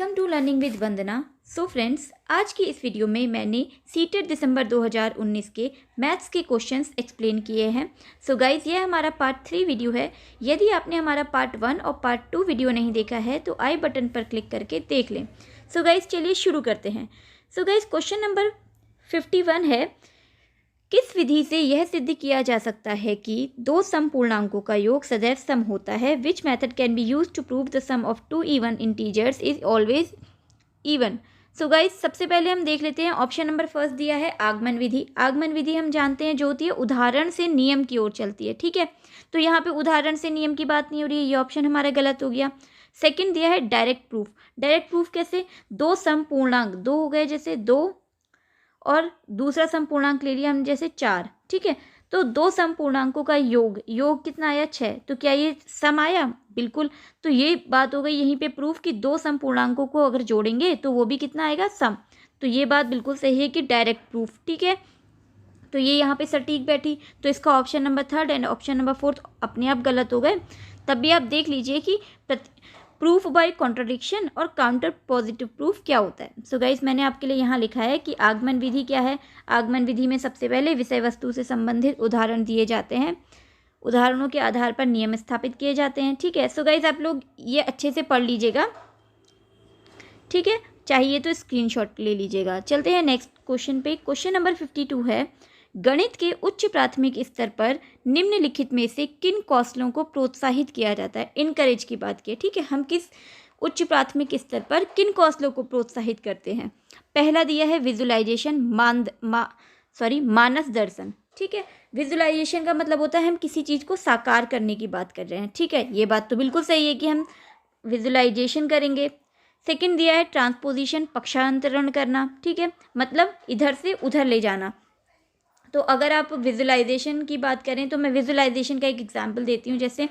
Welcome to learning with Vandana. So friends, आज की इस वीडियो में मैंने सीटेट दिसंबर 2019 के मैथ्स के क्वेश्चंस एक्सप्लेन किए हैं। सो गाइज, ये हमारा पार्ट 3 वीडियो है। यदि आपने हमारा पार्ट 1 और पार्ट 2 वीडियो नहीं देखा है तो आई बटन पर क्लिक करके देख लें। सो गाइज, चलिए शुरू करते हैं। सो गाइज, क्वेश्चन नंबर 51 है, किस विधि से यह सिद्ध किया जा सकता है कि दो सम पूर्णांकों का योग सदैव सम होता है? Which method can be use to prove the sum of two even integers is always even? So guys, सबसे पहले हम देख लेते हैं। ऑप्शन नंबर फर्स्ट दिया है आगमन विधि। आगमन विधि हम जानते हैं जो होती है उदाहरण से नियम की ओर चलती है। ठीक है, तो यहाँ पे उदाहरण से नियम की बात नहीं हो रही है, ये ऑप्शन हमारा गलत हो गया। सेकंड दिया है डायरेक्ट प्रूफ। डायरेक्ट प्रूफ कैसे? दो सम पूर्णांक, दो हो गए जैसे दो, और दूसरा सम पूर्णांक ले लिया हम जैसे 4। ठीक है, तो दो सम पूर्णांकों का योग, योग कितना आया 6, तो क्या ये सम आया? बिल्कुल। तो ये बात हो गई यहीं पे प्रूफ कि दो सम पूर्णांकों को अगर जोड़ेंगे तो वो भी कितना आएगा? सम। तो ये बात बिल्कुल सही है कि डायरेक्ट प्रूफ। ठीक है, तो ये यहाँ पे सटीक बैठी। तो इसका option number 3 and option number 4 अपने आप गलत हो गए। तब भी आप देख लीजिए कि प्रूफ बाय कॉन्ट्रडिक्शन और काउंटर पॉजिटिव प्रूफ क्या होता है। सो गाइस, मैंने आपके लिए यहाँ लिखा है कि आगमन विधि क्या है। आगमन विधि में सबसे पहले विषय वस्तु से संबंधित उदाहरण दिए जाते हैं, उदाहरणों के आधार पर नियम स्थापित किए जाते हैं। ठीक है, सो गाइस, आप लोग ये अच्छे से पढ़ लीजिएगा। ठीक है, चाहिए तो स्क्रीनशॉट ले लीजिएगा। चलते हैं नेक्स्ट क्वेश्चन पे। क्वेश्चन नंबर 52 है, गणित के उच्च प्राथमिक स्तर पर निम्नलिखित में से किन कौशलों को प्रोत्साहित किया जाता है? इनकरेज की बात की। ठीक है, हम किस उच्च प्राथमिक स्तर पर किन कौशलों को प्रोत्साहित करते हैं? पहला दिया है विजुअलाइजेशन, मानस दर्शन। ठीक है, विजुअलाइजेशन का मतलब होता है हम किसी चीज़ को साकार करने की बात कर रहे हैं। ठीक है, ये बात तो बिल्कुल सही है कि हम विजुअलाइजेशन करेंगे। सेकंड दिया है ट्रांसपोजिशन, पक्षांतरण करना। ठीक है, मतलब इधर से उधर ले जाना। तो अगर आप विजुअलाइजेशन की बात करें तो मैं विजुअलाइजेशन का एक एग्जांपल देती हूँ। जैसे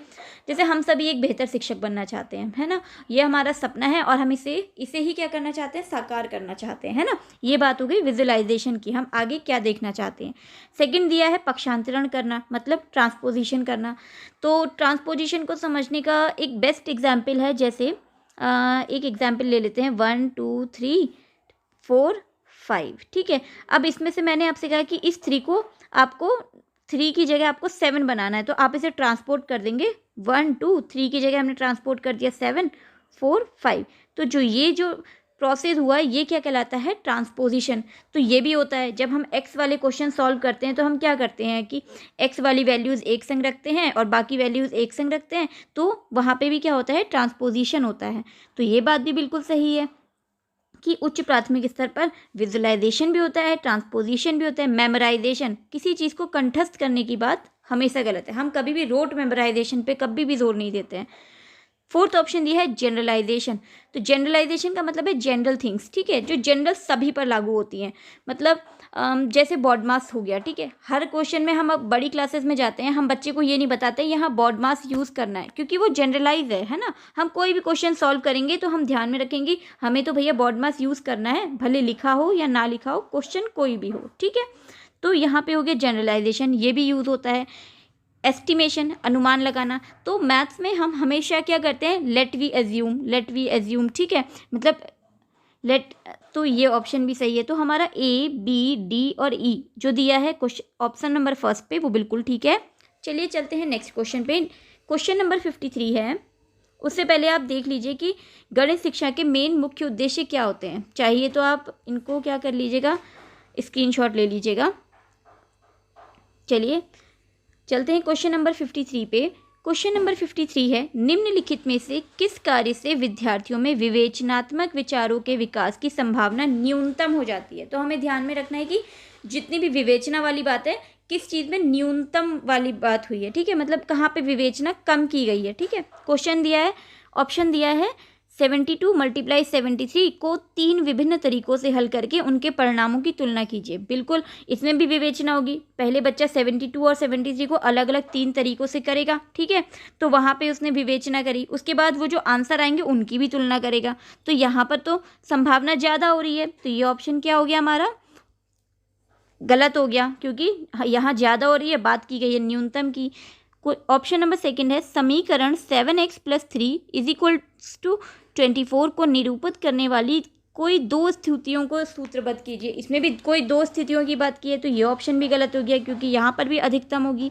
हम सभी एक बेहतर शिक्षक बनना चाहते हैं, है ना, ये हमारा सपना है और हम इसे ही क्या करना चाहते हैं? साकार करना चाहते हैं, है ना। ये बात हो गई विजुअलाइजेशन की, हम आगे क्या देखना चाहते हैं। सेकंड दिया है पक्षांतरण करना, मतलब ट्रांसपोजिशन करना। तो ट्रांसपोजिशन को समझने का एक बेस्ट एग्जाम्पल है, जैसे एक एग्जाम्पल ले लेते हैं 1 2 3 4 5। ठीक है, अब इसमें से मैंने आपसे कहा कि इस 3 को आपको 3 की जगह आपको 7 बनाना है, तो आप इसे ट्रांसपोर्ट कर देंगे। 1 2 3 की जगह हमने ट्रांसपोर्ट कर दिया 7 4 5। तो जो प्रोसेस हुआ है ये क्या कहलाता है? ट्रांसपोजिशन। तो ये भी होता है जब हम एक्स वाले क्वेश्चन सॉल्व करते हैं तो हम क्या करते हैं कि एक्स वाली वैल्यूज़ एक संग रखते हैं और बाकी वैल्यूज़ एक संग रखते हैं, तो वहाँ पे भी क्या होता है? ट्रांसपोजिशन होता है। तो ये बात भी बिल्कुल सही है कि उच्च प्राथमिक स्तर पर विजुअलाइजेशन भी होता है, ट्रांसपोजिशन भी होता है, मेमोराइजेशन, किसी चीज़ को कंठस्थ करने की बात हमेशा गलत है। हम कभी भी रोट मेमोराइजेशन पे कभी भी जोर नहीं देते हैं। फोर्थ ऑप्शन दिया है जनरलाइजेशन। तो जनरलाइजेशन का मतलब है जनरल थिंग्स। ठीक है, जो जनरल सभी पर लागू होती हैं। मतलब जैसे बॉड मास हो गया। ठीक है, हर क्वेश्चन में हम अब बड़ी क्लासेस में जाते हैं, हम बच्चे को ये नहीं बताते यहाँ बॉड मास यूज़ करना है, क्योंकि वो जनरलाइज है ना। हम कोई भी क्वेश्चन सॉल्व करेंगे तो हम ध्यान में रखेंगे हमें तो भैया बॉड मास यूज़ करना है, भले लिखा हो या ना लिखा हो, क्वेश्चन कोई भी हो। ठीक है, तो यहाँ पे हो गया जनरलाइजेशन, ये भी यूज़ होता है। एस्टिमेशन, अनुमान लगाना। तो मैथ्स में हम हमेशा क्या करते हैं? Let we assume. ठीक है, मतलब लेट, तो ये ऑप्शन भी सही है। तो हमारा ए बी डी और ई जो दिया है क्वेश्चन ऑप्शन नंबर फर्स्ट पे, वो बिल्कुल ठीक है। चलिए चलते हैं नेक्स्ट क्वेश्चन पे। क्वेश्चन नंबर 53 है। उससे पहले आप देख लीजिए कि गणित शिक्षा के मेन मुख्य उद्देश्य क्या होते हैं। चाहिए तो आप इनको क्या कर लीजिएगा, स्क्रीनशॉट ले लीजिएगा। चलिए चलते हैं क्वेश्चन नंबर 53 पे। क्वेश्चन नंबर 53 है, निम्नलिखित में से किस कार्य से विद्यार्थियों में विवेचनात्मक विचारों के विकास की संभावना न्यूनतम हो जाती है? तो हमें ध्यान में रखना है कि जितनी भी विवेचना वाली बात है, किस चीज़ में न्यूनतम वाली बात हुई है। ठीक है, मतलब कहाँ पे विवेचना कम की गई है। ठीक है, क्वेश्चन दिया है, ऑप्शन दिया है 72 × 73 को 3 विभिन्न तरीकों से हल करके उनके परिणामों की तुलना कीजिए। बिल्कुल, इसमें भी विवेचना होगी। पहले बच्चा 72 और 73 को अलग अलग 3 तरीकों से करेगा। ठीक है, तो वहाँ पे उसने विवेचना करी, उसके बाद वो जो आंसर आएंगे उनकी भी तुलना करेगा। तो यहाँ पर तो संभावना ज़्यादा हो रही है, तो ये ऑप्शन क्या हो गया हमारा? गलत हो गया, क्योंकि यहाँ ज़्यादा हो रही है, बात की गई है न्यूनतम की। ऑप्शन नंबर सेकंड है, समीकरण 7x + 3 = 24 को निरूपित करने वाली कोई दो स्थितियों को सूत्रबद्ध कीजिए। इसमें भी कोई दो स्थितियों की बात की है तो ये ऑप्शन भी गलत हो गया क्योंकि यहाँ पर भी अधिकतम होगी।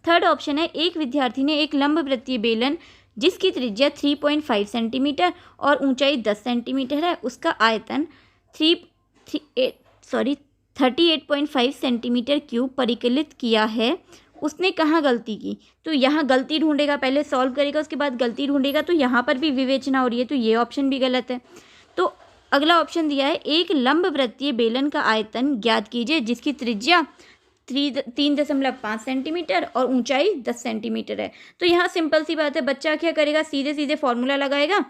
थर्ड ऑप्शन है एक विद्यार्थी ने एक लंबवृत्तीय बेलन जिसकी त्रिज्या 3.5 सेंटीमीटर और ऊंचाई 10 सेंटीमीटर है, उसका आयतन 38.5 सेंटीमीटर क्यूब परिकलित किया है, उसने कहाँ गलती की। तो यहाँ गलती ढूंढेगा, पहले सॉल्व करेगा उसके बाद गलती ढूंढेगा, तो यहाँ पर भी विवेचना हो रही है तो ये ऑप्शन भी गलत है। तो अगला ऑप्शन दिया है एक लंबवृत्तीय बेलन का आयतन ज्ञात कीजिए जिसकी त्रिज्या 3.5 सेंटीमीटर और ऊंचाई 10 सेंटीमीटर है। तो यहाँ सिंपल सी बात है, बच्चा क्या करेगा, सीधे सीधे फॉर्मूला लगाएगा,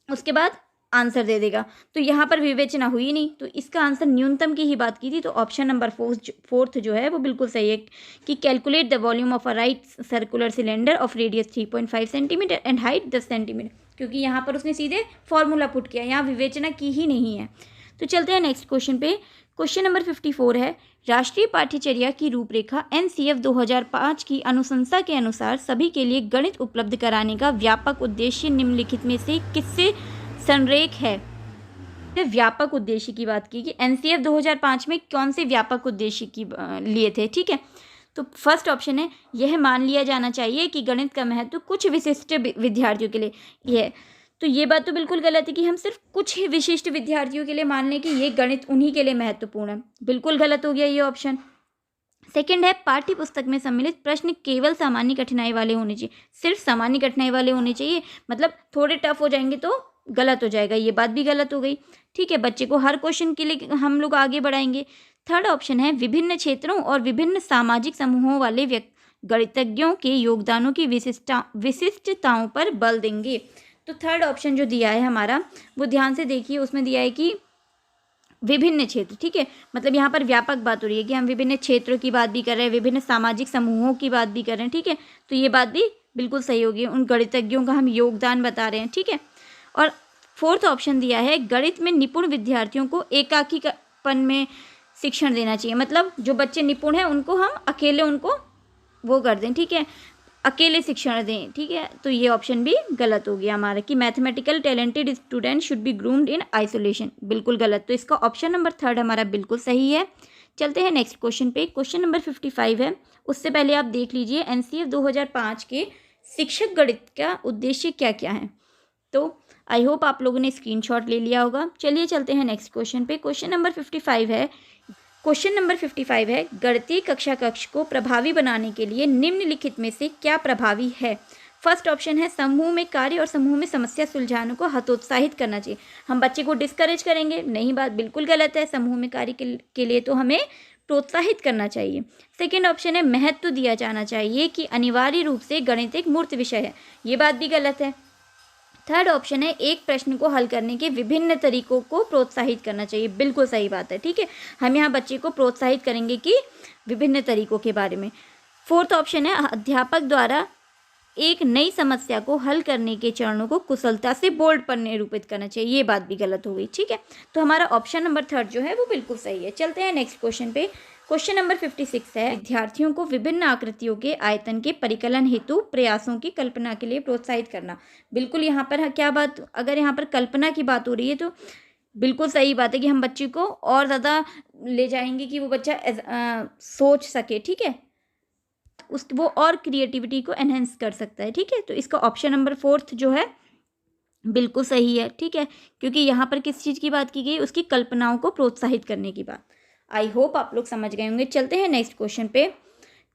उसके बाद आंसर दे देगा। तो यहाँ पर विवेचना हुई नहीं, तो इसका आंसर न्यूनतम की ही बात की थी, तो ऑप्शन नंबर फोर्थ जो है वो बिल्कुल सही है कि calculate the volume of a right circular cylinder of radius 3.5 centimetre and height 10 centimetre, क्योंकि यहाँ पर उसने सीधे फॉर्मूला पुट किया, यहाँ विवेचना की ही नहीं है। तो चलते हैं नेक्स्ट क्वेश्चन पे। क्वेश्चन नंबर 54 है राष्ट्रीय पाठ्यचर्या की रूपरेखा NCF 2005 की अनुशंसा के अनुसार सभी के लिए गणित उपलब्ध कराने का व्यापक उद्देश्य निम्नलिखित में से किससे संरेख है। व्यापक उद्देश्य की बात की कि NCF 2005 में कौन से व्यापक उद्देश्य की लिए थे, ठीक है। तो फर्स्ट ऑप्शन है यह मान लिया जाना चाहिए कि गणित का महत्व कुछ विशिष्ट विद्यार्थियों के लिए है। तो ये बात तो बिल्कुल गलत है कि हम सिर्फ कुछ ही विशिष्ट विद्यार्थियों के लिए मान लें कि ये गणित उन्हीं के लिए महत्वपूर्ण है, बिल्कुल गलत हो गया ये ऑप्शन। सेकंड है पाठ्य पुस्तक में सम्मिलित प्रश्न केवल सामान्य कठिनाई वाले होने चाहिए, सिर्फ सामान्य कठिनाई वाले होने चाहिए, मतलब थोड़े टफ हो जाएंगे तो गलत हो जाएगा, ये बात भी गलत हो गई, ठीक है। बच्चे को हर क्वेश्चन के लिए हम लोग आगे बढ़ाएंगे। थर्ड ऑप्शन है विभिन्न क्षेत्रों और विभिन्न सामाजिक समूहों वाले गणितज्ञों के योगदानों की विशिष्टताओं पर बल देंगे। तो थर्ड ऑप्शन जो दिया है हमारा वो ध्यान से देखिए, उसमें दिया है कि विभिन्न क्षेत्र, ठीक है, मतलब यहाँ पर व्यापक बात हो रही है कि हम विभिन्न क्षेत्रों की बात भी कर रहे हैं, विभिन्न सामाजिक समूहों की बात भी कर रहे हैं, ठीक है। तो ये बात भी बिल्कुल सही होगी, उन गणितज्ञों का हम योगदान बता रहे हैं, ठीक है। और फोर्थ ऑप्शन दिया है गणित में निपुण विद्यार्थियों को एकाकीपन में शिक्षण देना चाहिए, मतलब जो बच्चे निपुण हैं उनको हम अकेले उनको वो कर दें, ठीक है, अकेले शिक्षण दें, ठीक है। तो ये ऑप्शन भी गलत हो गया हमारा कि mathematical talented student should be groomed in isolation, बिल्कुल गलत। तो इसका ऑप्शन नंबर थर्ड हमारा बिल्कुल सही है। चलते हैं नेक्स्ट क्वेश्चन पे। क्वेश्चन नंबर 55 है, उससे पहले आप देख लीजिए NCF 2005 के शिक्षक गणित का उद्देश्य क्या क्या है। तो आई होप आप लोगों ने स्क्रीनशॉट ले लिया होगा। चलिए चलते हैं नेक्स्ट क्वेश्चन पे। क्वेश्चन नंबर 55 है गणितीय कक्षा कक्ष को प्रभावी बनाने के लिए निम्नलिखित में से क्या प्रभावी है। फर्स्ट ऑप्शन है समूह में कार्य और समूह में समस्या सुलझाने को हतोत्साहित करना चाहिए, हम बच्चे को डिस्करेज करेंगे, नहीं, बात बिल्कुल गलत है, समूह में कार्य के लिए तो हमें प्रोत्साहित करना चाहिए। सेकेंड ऑप्शन है महत्व दिया जाना चाहिए कि अनिवार्य रूप से गणित एक मूर्त विषय है, ये बात भी गलत है। थर्ड ऑप्शन है एक प्रश्न को हल करने के विभिन्न तरीकों को प्रोत्साहित करना चाहिए, बिल्कुल सही बात है, ठीक है, हम यहाँ बच्चे को प्रोत्साहित करेंगे कि विभिन्न तरीकों के बारे में। फोर्थ ऑप्शन है अध्यापक द्वारा एक नई समस्या को हल करने के चरणों को कुशलता से बोर्ड पर निरूपित करना चाहिए, ये बात भी गलत हो गई, ठीक है। तो हमारा ऑप्शन नंबर थर्ड जो है वो बिल्कुल सही है। चलते हैं नेक्स्ट क्वेश्चन पे। क्वेश्चन नंबर 56 है विद्यार्थियों को विभिन्न आकृतियों के आयतन के परिकलन हेतु प्रयासों की कल्पना के लिए प्रोत्साहित करना, बिल्कुल यहाँ पर क्या बात, अगर यहाँ पर कल्पना की बात हो रही है तो बिल्कुल सही बात है कि हम बच्चे को और ज़्यादा ले जाएंगे कि वो बच्चा सोच सके, ठीक है, वो और क्रिएटिविटी को एनहेंस कर सकता है, ठीक है। तो इसका ऑप्शन नंबर फोर्थ जो है बिल्कुल सही है, ठीक है, क्योंकि यहाँ पर किस चीज़ की बात की गई, उसकी कल्पनाओं को प्रोत्साहित करने की बात। आई होप आप लोग समझ गए होंगे। चलते हैं नेक्स्ट क्वेश्चन पे।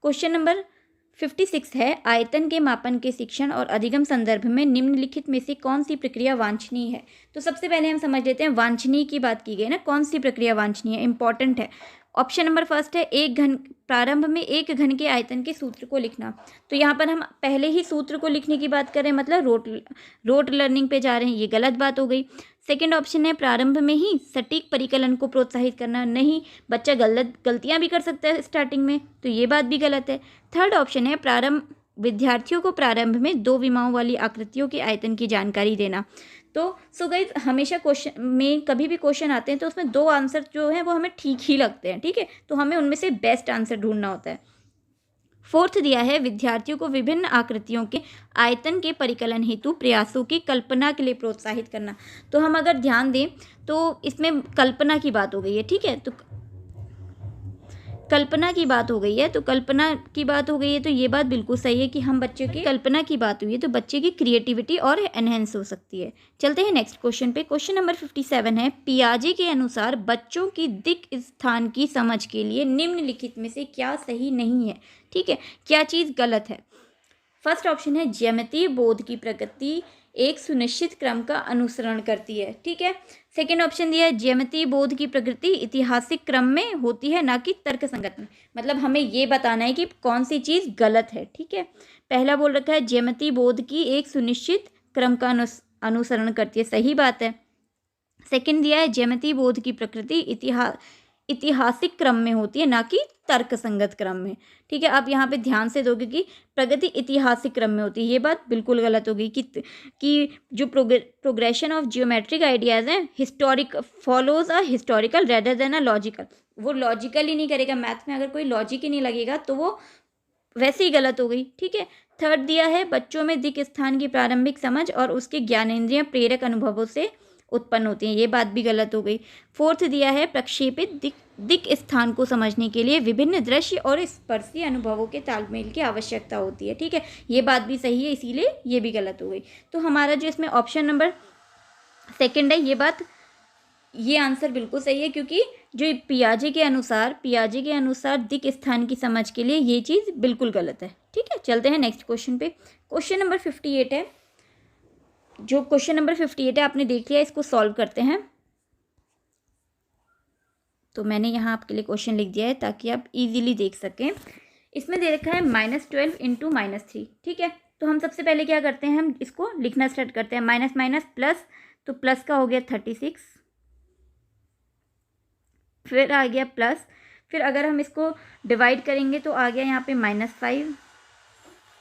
क्वेश्चन नंबर 56 है आयतन के मापन के शिक्षण और अधिगम संदर्भ में निम्नलिखित में से कौन सी प्रक्रिया वांछनीय है। तो सबसे पहले हम समझ लेते हैं वांछनीय की बात की गई ना, कौन सी प्रक्रिया वांछनीय है, इंपॉर्टेंट है। ऑप्शन नंबर फर्स्ट है प्रारंभ में एक घन के आयतन के सूत्र को लिखना। तो यहाँ पर हम पहले ही सूत्र को लिखने की बात करें, मतलब रोट लर्निंग पे जा रहे हैं, ये गलत बात हो गई। सेकंड ऑप्शन है प्रारंभ में ही सटीक परिकलन को प्रोत्साहित करना, नहीं, बच्चा गलतियाँ भी कर सकता है स्टार्टिंग में, तो ये बात भी गलत है। थर्ड ऑप्शन है विद्यार्थियों को प्रारंभ में दो विमाओं वाली आकृतियों के आयतन की जानकारी देना। तो सो गाइस हमेशा क्वेश्चन में कभी भी क्वेश्चन आते हैं तो उसमें दो आंसर जो है वो हमें ठीक ही लगते हैं, ठीक है, तो हमें उनमें से बेस्ट आंसर ढूंढना होता है। फोर्थ दिया है विद्यार्थियों को विभिन्न आकृतियों के आयतन के परिकलन हेतु प्रयासों की कल्पना के लिए प्रोत्साहित करना। तो हम अगर ध्यान दें तो इसमें कल्पना की बात हो गई है, ठीक है। तो कल्पना की बात हो गई है, तो कल्पना की बात हो गई है, तो ये बात बिल्कुल सही है कि हम बच्चों की कल्पना की बात हुई है तो बच्चे की क्रिएटिविटी और एनहेंस हो सकती है। चलते हैं नेक्स्ट क्वेश्चन पे। क्वेश्चन नंबर 57 है, पियाजे के अनुसार बच्चों की दिक् स्थान की समझ के लिए निम्नलिखित में से क्या सही नहीं है, ठीक है, क्या चीज़ गलत है। फर्स्ट ऑप्शन है ज्यामितीय बोध की प्रगति एक सुनिश्चित क्रम का अनुसरण करती है, ठीक है। सेकेंड ऑप्शन दिया है ज्यामितीय बोध की प्रगति ऐतिहासिक क्रम में होती है ना कि तर्क संगत में। मतलब हमें ये बताना है कि कौन सी चीज़ गलत है, ठीक है। पहला बोल रखा है ज्यामितीय बोध की एक सुनिश्चित क्रम का अनुसरण करती है, सही बात है। सेकेंड दिया है ज्यामितीय बोध की प्रकृति ऐतिहासिक क्रम में होती है ना कि तर्क संगत क्रम में, ठीक है। आप यहाँ पे ध्यान से दोगे कि प्रगति ऐतिहासिक क्रम में होती है, ये बात बिल्कुल गलत होगी कि जो प्रोग्रेशन ऑफ जियोमेट्रिक आइडियाज़ हैं historic follows a historical rather than a logical. वो लॉजिकल ही नहीं करेगा, मैथ में अगर कोई लॉजिक ही नहीं लगेगा तो वो वैसे ही गलत हो गई, ठीक है। थर्ड दिया है बच्चों में दिक् स्थान की प्रारंभिक समझ और उसके ज्ञानेंद्रिय प्रेरक अनुभवों से उत्पन्न होती हैं, ये बात भी गलत हो गई। फोर्थ दिया है प्रक्षेपित दिक् स्थान को समझने के लिए विभिन्न दृश्य और स्पर्शीय अनुभवों के तालमेल की आवश्यकता होती है, ठीक है, ये बात भी सही है, इसीलिए ये भी गलत हो गई। तो हमारा जो इसमें ऑप्शन नंबर सेकंड है, ये आंसर बिल्कुल सही है, क्योंकि जो पियाजे के अनुसार दिक् स्थान की समझ के लिए ये चीज़ बिल्कुल गलत है, ठीक है। चलते हैं नेक्स्ट क्वेश्चन पे। क्वेश्चन नंबर 58 है, जो क्वेश्चन नंबर 58 है आपने देख लिया, इसको सॉल्व करते हैं। तो मैंने यहाँ आपके लिए क्वेश्चन लिख दिया है ताकि आप इजीली देख सकें। इसमें दे रखा है -12 इंटू -3, ठीक है। तो हम सबसे पहले क्या करते हैं, हम इसको लिखना स्टार्ट करते हैं, माइनस माइनस प्लस, तो प्लस का हो गया 36, फिर आ गया प्लस, फिर अगर हम इसको डिवाइड करेंगे तो आ गया यहाँ पे -5,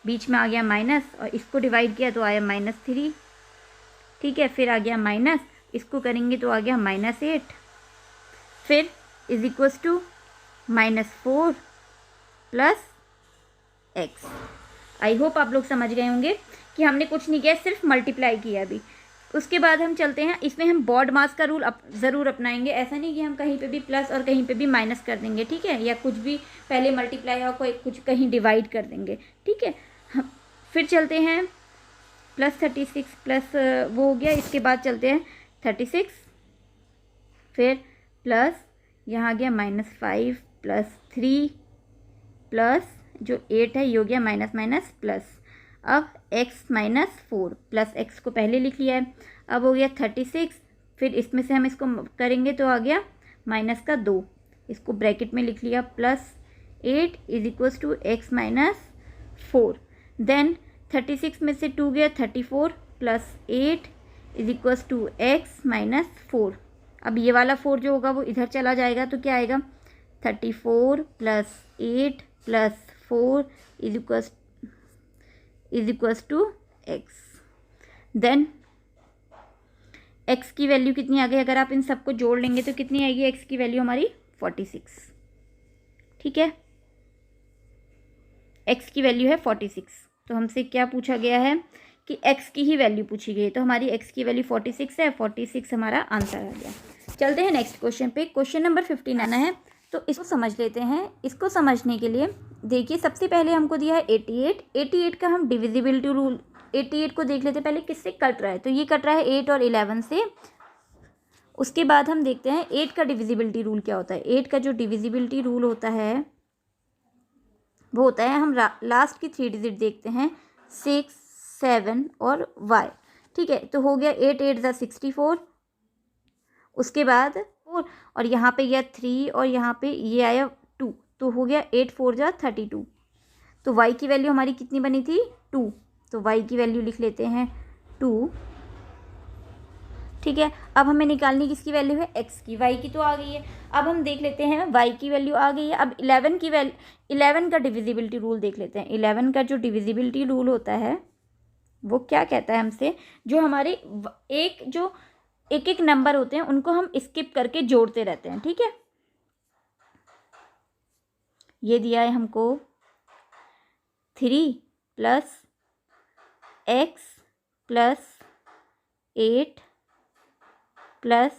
बीच में आ गया माइनस, और इसको डिवाइड किया तो आया -3, ठीक है। फिर आ गया माइनस, इसको करेंगे तो आ गया -8, फिर is equals to -4 plus x। I hope आप लोग समझ गए होंगे कि हमने कुछ नहीं किया, सिर्फ मल्टीप्लाई किया अभी। उसके बाद हम चलते हैं, इसमें हम बॉड मास का रूल ज़रूर अपनाएंगे। ऐसा नहीं कि हम कहीं पे भी प्लस और कहीं पे भी माइनस कर देंगे, ठीक है, या कुछ भी पहले मल्टीप्लाई और कोई कुछ कहीं डिवाइड कर देंगे, ठीक है। हम फिर चलते हैं +36 प्लस वो हो गया, इसके बाद चलते हैं 36, फिर प्लस यहाँ आ गया -5 प्लस 3 प्लस जो 8 है ये हो गया माइनस माइनस प्लस। अब x -4 प्लस x को पहले लिख लिया है, अब हो गया 36, फिर इसमें से हम इसको करेंगे तो आ गया -2, इसको ब्रैकेट में लिख लिया, +8 is equals to x -4। Then 36 में से 2 गया 34 plus 8 is equals to x -4। अब ये वाला 4 जो होगा वो इधर चला जाएगा, तो क्या आएगा 34 plus 8 plus 4 is equals to x। Then x की वैल्यू कितनी आ गई, अगर आप इन सबको जोड़ लेंगे तो कितनी आएगी x की वैल्यू हमारी 46, ठीक है। x की वैल्यू है 46, तो हमसे क्या पूछा गया है कि x की ही वैल्यू पूछी गई है, तो हमारी x की वैल्यू 46 है, 46 हमारा आंसर आ गया। चलते हैं नेक्स्ट क्वेश्चन पे। क्वेश्चन नंबर 59 है, तो इसको समझ लेते हैं। इसको समझने के लिए देखिए, सबसे पहले हमको दिया है 88 का हम डिविजिबिलिटी रूल 88 को देख लेते हैं, पहले किससे कट रहा है, तो ये कट रहा है 8 और 11 से। उसके बाद हम देखते हैं 8 का डिविजिबिलिटी रूल क्या होता है। 8 का जो डिविजिबिलिटी रूल होता है वो होता है, हम लास्ट की 3 डिजिट देखते हैं 6, 7 और y, ठीक है। तो हो गया 8 8 ज़ा 64, उसके बाद 4 और यहाँ पे गया 3 और यहाँ पे ये आया 2, तो हो गया 8 4 ज़ा 32। तो y की वैल्यू हमारी कितनी बनी थी 2, तो y की वैल्यू लिख लेते हैं 2, ठीक है। अब हमें निकालनी किसकी वैल्यू है x की, y की तो आ गई है। अब हम देख लेते हैं y की वैल्यू आ गई है। अब 11 का डिविजिबिलिटी रूल देख लेते हैं। 11 का जो डिविजिबिलिटी रूल होता है वो क्या कहता है हमसे, जो हमारे एक एक नंबर होते हैं उनको हम स्किप करके जोड़ते रहते हैं, ठीक है। ये दिया है हमको 3 plus x plus 8 plus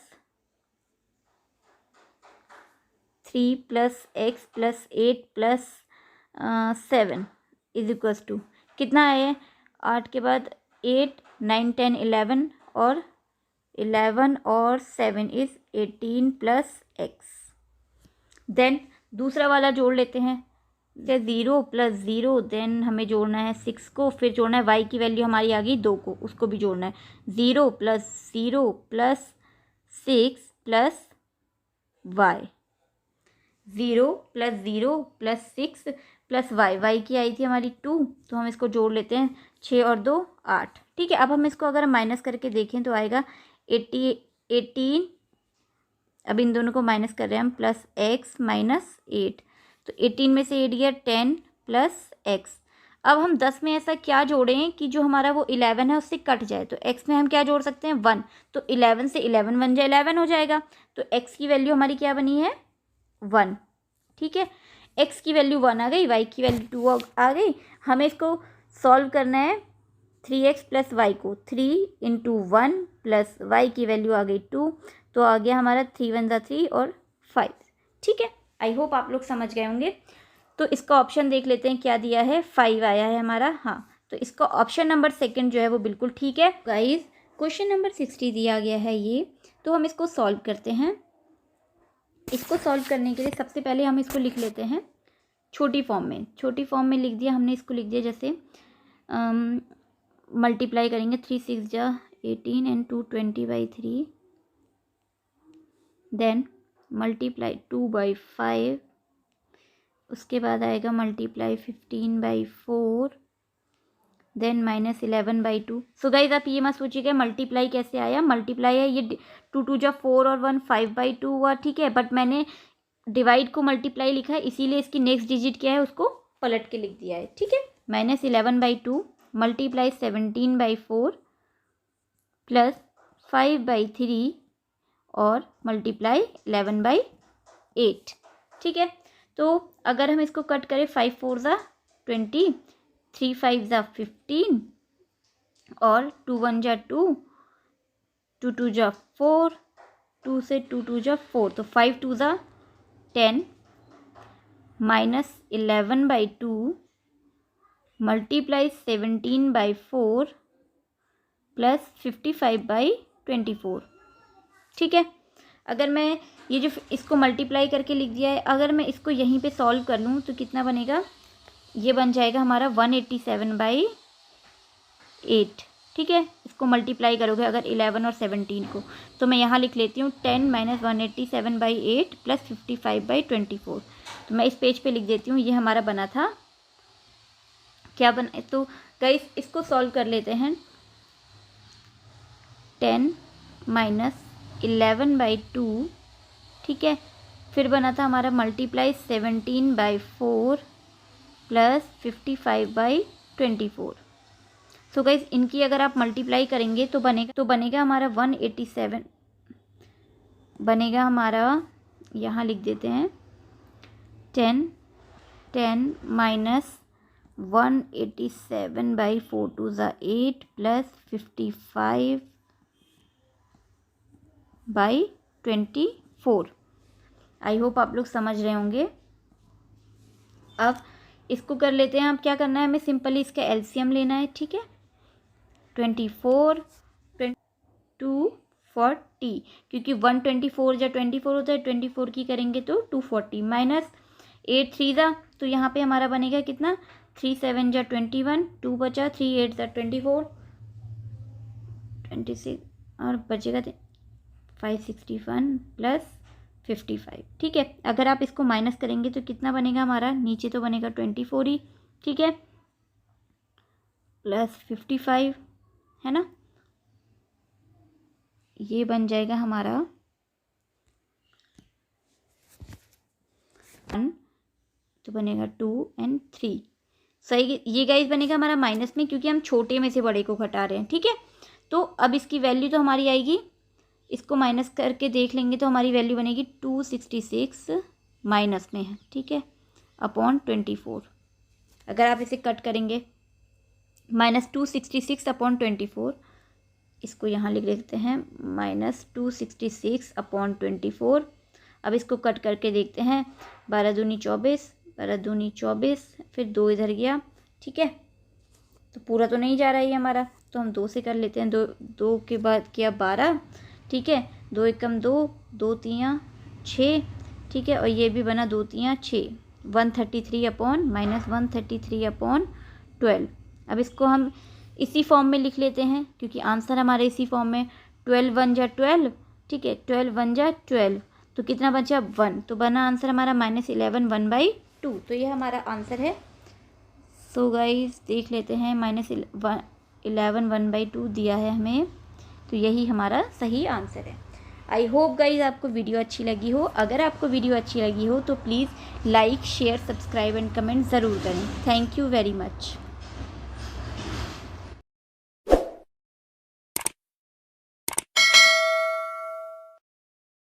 3 plus x plus 8 plus 7 is equals to कितना है? 8 के बाद 8 9 10 11 और 11 और 7 इज़ 18 प्लस एक्स। देन दूसरा वाला जोड़ लेते हैं। 0 प्लस 0, देन हमें जोड़ना है 6 को, फिर जोड़ना है y की वैल्यू हमारी आ गई 2 को, उसको भी जोड़ना है। 0 plus 0 plus 6 plus y, 0 plus 0 plus 6 plus y की आई थी हमारी 2, तो हम इसको जोड़ लेते हैं। 6 और 2 8। ठीक है, अब हम इसको अगर माइनस करके देखें तो आएगा 18। अब इन दोनों को माइनस कर रहे हैं हम, प्लस x माइनस 8, तो 18 में से 8 गया 10 प्लस x। अब हम 10 में ऐसा क्या जोड़ें कि जो हमारा वो 11 है उससे कट जाए, तो x में हम क्या जोड़ सकते हैं? 1, तो 11 से 11 बन जाए 11 हो जाएगा, तो x की वैल्यू हमारी क्या बनी है? 1। ठीक है, x की वैल्यू 1 आ गई, y की वैल्यू 2 आ गई। हमें इसको सॉल्व करना है 3x प्लस वाई को, 3 इंटू 1 प्लस वाई की वैल्यू आ गई 2, तो आ गया हमारा 3 1 ज़ा 3 और 5। ठीक है, आई होप आप लोग समझ गए होंगे। तो इसका ऑप्शन देख लेते हैं क्या दिया है, 5 आया है हमारा। हाँ, तो इसका ऑप्शन नंबर सेकंड जो है वो बिल्कुल ठीक है। गाइस क्वेश्चन नंबर 60 दिया गया है ये, तो हम इसको सॉल्व करते हैं। इसको सॉल्व करने के लिए सबसे पहले हम इसको लिख लेते हैं छोटी फॉर्म में। छोटी फॉर्म में लिख दिया हमने, इसको लिख दिया जैसे मल्टीप्लाई करेंगे 3 6 जा 18 एंड 2 20/3, देन मल्टीप्लाई 2/5, उसके बाद आएगा multiply 15/4, then minus 11/2। So guys आप ये मत सोचिएगा मल्टीप्लाई कैसे आया, मल्टीप्लाई है ये 2 2 जा 4 और 1 5/2 हुआ। ठीक है, बट मैंने डिवाइड को मल्टीप्लाई लिखा है, इसीलिए इसकी नेक्स्ट डिजिट क्या है उसको पलट के लिख दिया है। ठीक है, माइनस 11/2 मल्टीप्लाई 17/4 प्लस 5/3 और मल्टीप्लाई 11/8। ठीक है, तो अगर हम इसको कट करें 5 4 ज़ा 20, 3 5 ज़ा 15 और 2 1 जा 2, 2 2 जा 4, 2 से 2 2 जा 4, तो 5 2 ज़ा 10 माइनस 11/2 मल्टीप्लाई 17/4 प्लस 55/24। ठीक है, अगर मैं ये जो इसको मल्टीप्लाई करके लिख दिया है, अगर मैं इसको यहीं पे सॉल्व कर लूँ तो कितना बनेगा? ये बन जाएगा हमारा 187/8। ठीक है, इसको मल्टीप्लाई करोगे अगर 11 और 17 को, तो मैं यहाँ लिख लेती हूँ 10 माइनस 187/8 प्लस 55/24। तो मैं इस पेज पे लिख देती हूँ, ये हमारा बना था क्या बना। तो गाइस इसको सॉल्व कर लेते हैं। 10 माइनस 11/2, ठीक है, फिर बना था हमारा मल्टीप्लाई 17/4 प्लस 55/24। सो गाइस इनकी अगर आप मल्टीप्लाई करेंगे तो बनेगा हमारा 187 बनेगा हमारा, यहाँ लिख देते हैं 10 माइनस 187/4 2 ज़ा 8 प्लस 55/24। आई होप आप लोग समझ रहे होंगे। अब इसको कर लेते हैं। अब क्या करना है, हमें सिंपली इसका एलसीएम लेना है। ठीक है, 24 240, क्योंकि 124 जा 24 होता है, 24 की करेंगे तो 240 माइनस 8 3 ज़ा, तो यहाँ पे हमारा बनेगा कितना, 3 7 जा 21, 2 बचा, 3 8 ज़ा 24 26 और बचेगा 561 प्लस 55। ठीक है, अगर आप इसको माइनस करेंगे तो कितना बनेगा हमारा, नीचे तो बनेगा 24 ही। ठीक है, प्लस 55 है ना, ये बन जाएगा हमारा 1, तो बनेगा 2 और 3। सही, ये गाइस बनेगा हमारा माइनस में, क्योंकि हम छोटे में से बड़े को घटा रहे हैं। ठीक है, तो अब इसकी वैल्यू तो हमारी आएगी, इसको माइनस करके देख लेंगे तो हमारी वैल्यू बनेगी 266 माइनस में है। ठीक है, अपॉन 24। अगर आप इसे कट करेंगे -266/24, इसको यहाँ लिख लेते हैं -266/24। अब इसको कट करके देखते हैं, 12 दूनी 24, 12 दूनी 24, फिर 2 इधर गया, ठीक है। तो पूरा तो नहीं जा रहा है हमारा, तो हम 2 से कर लेते हैं। 2 के बाद किया 12, ठीक है। 2 एकम 2, 2 तियाँ 6, ठीक है। और ये भी बना 2 तियाँ 6, 133/-133/12। अब इसको हम इसी फॉर्म में लिख लेते हैं, क्योंकि आंसर हमारे इसी फॉर्म में 12 1 जा 12, ठीक है। 12 1 जा 12, तो कितना बचा 1, तो बना आंसर हमारा -11 1/2। तो ये हमारा आंसर है। सो गाइस देख लेते हैं, -11 1/2 दिया है हमें, तो यही हमारा सही आंसर है। आई होप गाइज आपको वीडियो अच्छी लगी हो। अगर आपको वीडियो अच्छी लगी हो तो please like, share, subscribe and comment ज़रूर करें। Thank you very much.